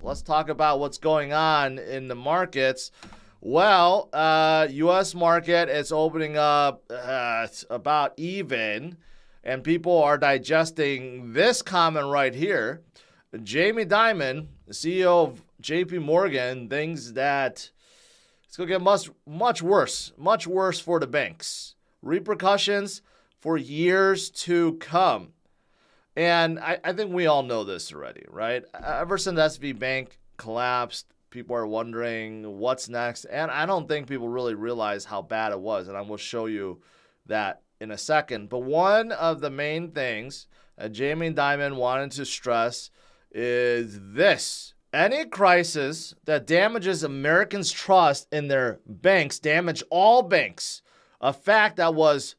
let's talk about what's going on in the markets. Well, U.S. market is opening up about even, and people are digesting this comment right here. Jamie Dimon, the CEO of J.P. Morgan, thinks that it's going to get much worse for the banks. Repercussions for years to come. And I think we all know this already, right? Ever since SVB Bank collapsed, people are wondering what's next. And I don't think people really realize how bad it was. And I will show you that in a second. But one of the main things that Jamie Dimon wanted to stress is this. Any crisis that damages Americans' trust in their banks damage all banks. A fact that was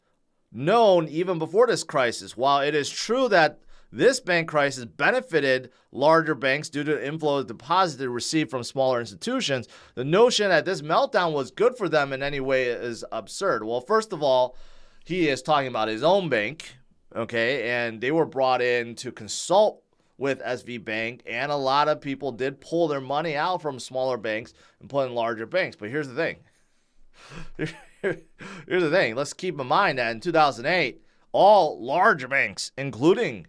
known even before this crisis. While it is true that this bank crisis benefited larger banks due to the inflow of deposits they received from smaller institutions, the notion that this meltdown was good for them in any way is absurd. Well, first of all, he is talking about his own bank, okay, and they were brought in to consult with SVB Bank, and a lot of people did pull their money out from smaller banks and put in larger banks. But here's the thing. Here's the thing. Let's keep in mind that in 2008, all larger banks, including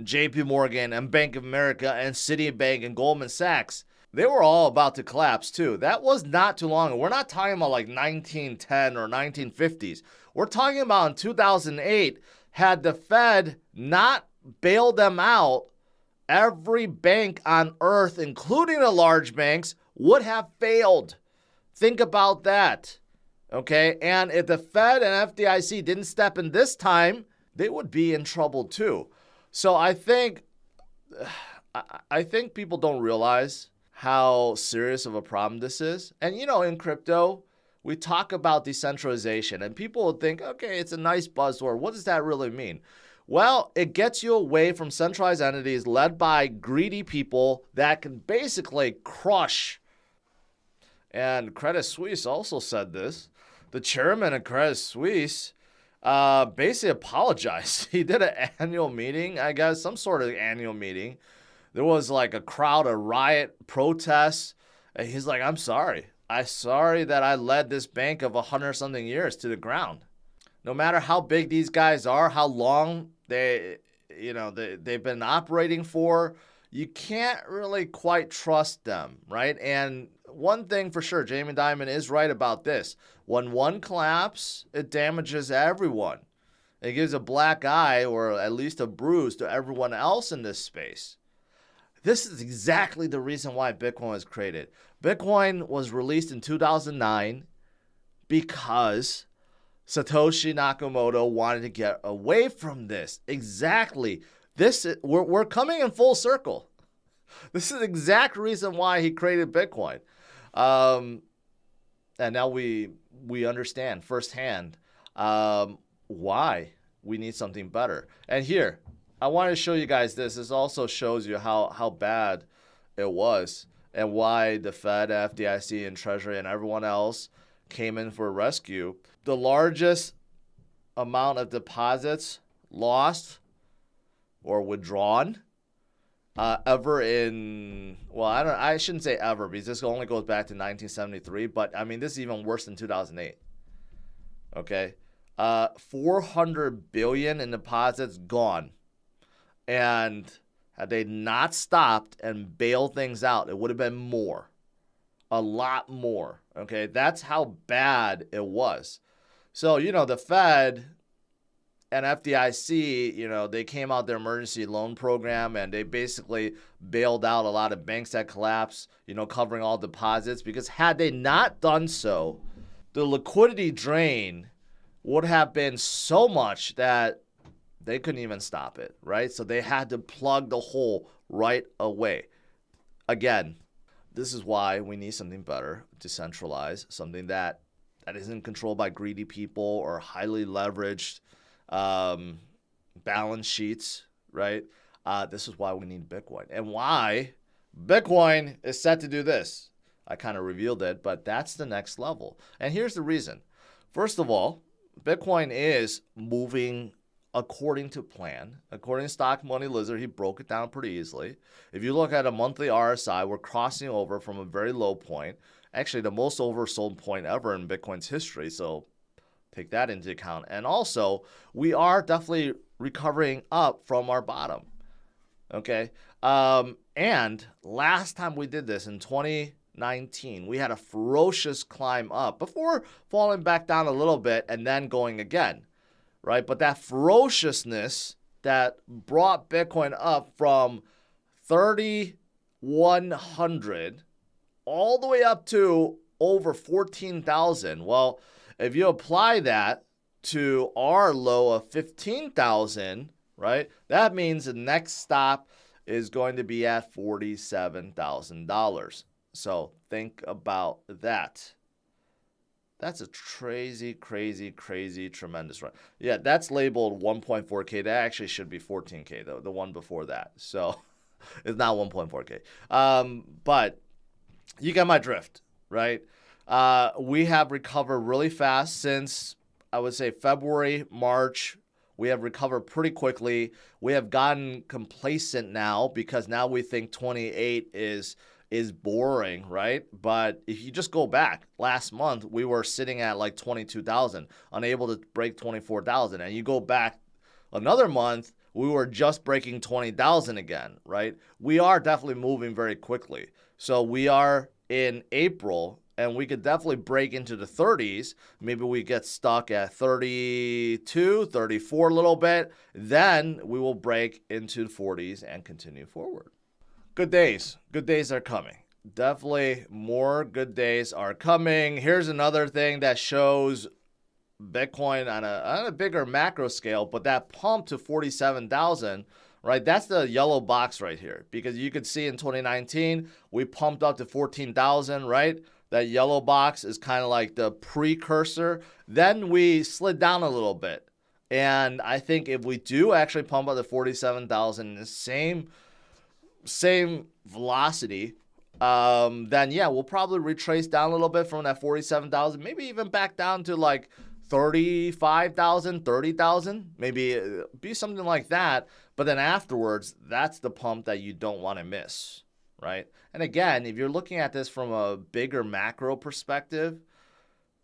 JP Morgan and Bank of America and Citibank and Goldman Sachs, they were all about to collapse too. That was not too long ago. We're not talking about like 1910 or 1950s. We're talking about in 2008, had the Fed not bailed them out, every bank on earth, including the large banks, would have failed. Think about that. Okay, and if the Fed and FDIC didn't step in this time, they would be in trouble too. So I think people don't realize how serious of a problem this is. And in crypto, we talk about decentralization, and people will think, okay, it's a nice buzzword. What does that really mean? Well, it gets you away from centralized entities led by greedy people that can basically crush. And Credit Suisse also said this. The chairman of Credit Suisse basically apologized. He did an annual meeting, I guess, some sort of annual meeting. There was like a crowd, a riot, protests. And he's like, I'm sorry. I'm sorry that I led this bank of 100-something years to the ground. No matter how big these guys are, how long they've been operating for, you can't really quite trust them, right? And one thing for sure, Jamie Dimon is right about this. When one collapses, it damages everyone. It gives a black eye or at least a bruise to everyone else in this space. This is exactly the reason why Bitcoin was created. Bitcoin was released in 2009 because Satoshi Nakamoto wanted to get away from this. Exactly. We're coming in full circle. This is the exact reason why he created Bitcoin. And now we understand firsthand why we need something better. And here, I want to show you guys this. This also shows you how bad it was and why the Fed, FDIC, and Treasury and everyone else came in for a rescue. The largest amount of deposits lost or withdrawn ever in, well, I shouldn't say ever because this only goes back to 1973, but I mean, this is even worse than 2008. Okay. 400 billion in deposits gone. And had they not stopped and bailed things out, it would have been more. A lot more. Okay. That's how bad it was. So, the Fed and FDIC, they came out their emergency loan program and they basically bailed out a lot of banks that collapsed, covering all deposits, because had they not done so, the liquidity drain would have been so much that they couldn't even stop it, right? So they had to plug the hole right away. Again, this is why we need something better, decentralized, something that isn't controlled by greedy people or highly leveraged balance sheets, right? This is why we need Bitcoin and why Bitcoin is set to do this. I kind of revealed it, but that's the next level. And here's the reason. First of all, Bitcoin is moving according to plan. According to Stock Money Lizard, he broke it down pretty easily. If you look at a monthly RSI, we're crossing over from a very low point. Actually, the most oversold point ever in Bitcoin's history. So take that into account. And also, we are definitely recovering up from our bottom. Okay. And last time we did this in 2019, we had a ferocious climb up before falling back down a little bit and then going again, right? But that ferociousness that brought Bitcoin up from 3,100 all the way up to over 14,000. Well, if you apply that to our low of 15,000, right? That means the next stop is going to be at $47,000. So think about that. That's a crazy, tremendous run. Yeah, that's labeled 1.4K. That actually should be 14K, though, the one before that. So it's not 1.4K. But you get my drift, right? We have recovered really fast since, I would say, February, March. We have recovered pretty quickly. We have gotten complacent now because now we think 28 is boring, right? But if you just go back, last month, we were sitting at like 22,000, unable to break 24,000. And you go back another month, we were just breaking 20,000 again, right? We are definitely moving very quickly. So we are in April, and we could definitely break into the 30s. Maybe we get stuck at 32, 34 a little bit. Then we will break into the 40s and continue forward. Good days. Good days are coming. Definitely more good days are coming. Here's another thing that shows Bitcoin on a bigger macro scale, but that pump to 47,000, right? That's the yellow box right here, because you could see in 2019, we pumped up to 14,000, right? That yellow box is kind of like the precursor. Then we slid down a little bit. And I think if we do actually pump up to 47,000 in the same velocity, then yeah, we'll probably retrace down a little bit from that 47,000, maybe even back down to like 35,000, 30,000, maybe be something like that. But then afterwards, that's the pump that you don't want to miss, right? And again, if you're looking at this from a bigger macro perspective,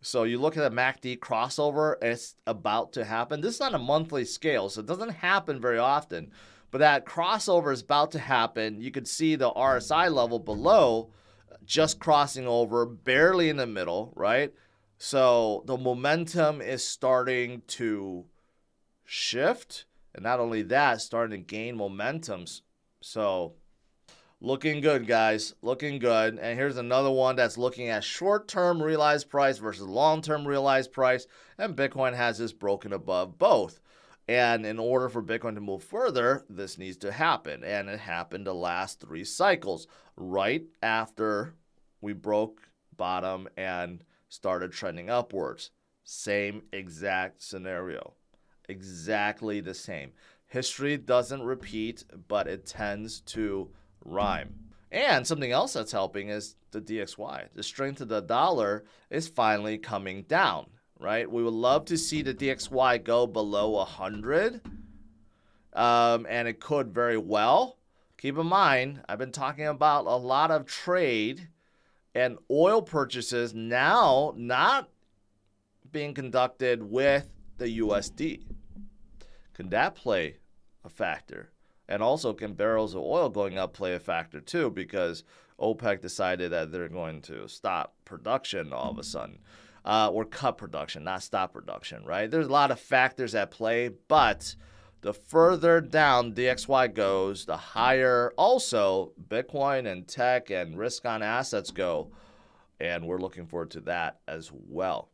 so you look at the MACD crossover, it's about to happen. This is on a monthly scale, so it doesn't happen very often. But that crossover is about to happen. You could see the RSI level below just crossing over, barely in the middle, right? So the momentum is starting to shift. And not only that, starting to gain momentum. So looking good, guys. Looking good. And here's another one that's looking at short-term realized price versus long-term realized price. And Bitcoin has this broken above both. And in order for Bitcoin to move further, this needs to happen. And it happened the last 3 cycles, right after we broke bottom and started trending upwards. Same exact scenario. Exactly the same. History doesn't repeat, but it tends to rhyme. And something else that's helping is the DXY. The strength of the dollar is finally coming down, right? We would love to see the DXY go below 100, and it could very well. Keep in mind, I've been talking about a lot of trade and oil purchases now not being conducted with the USD. Can that play a factor? And also, can barrels of oil going up play a factor too? Because OPEC decided that they're going to stop production all of a sudden. Or cut production, not stop production, right? There's a lot of factors at play, but the further down DXY goes, the higher also Bitcoin and tech and risk on assets go. And we're looking forward to that as well.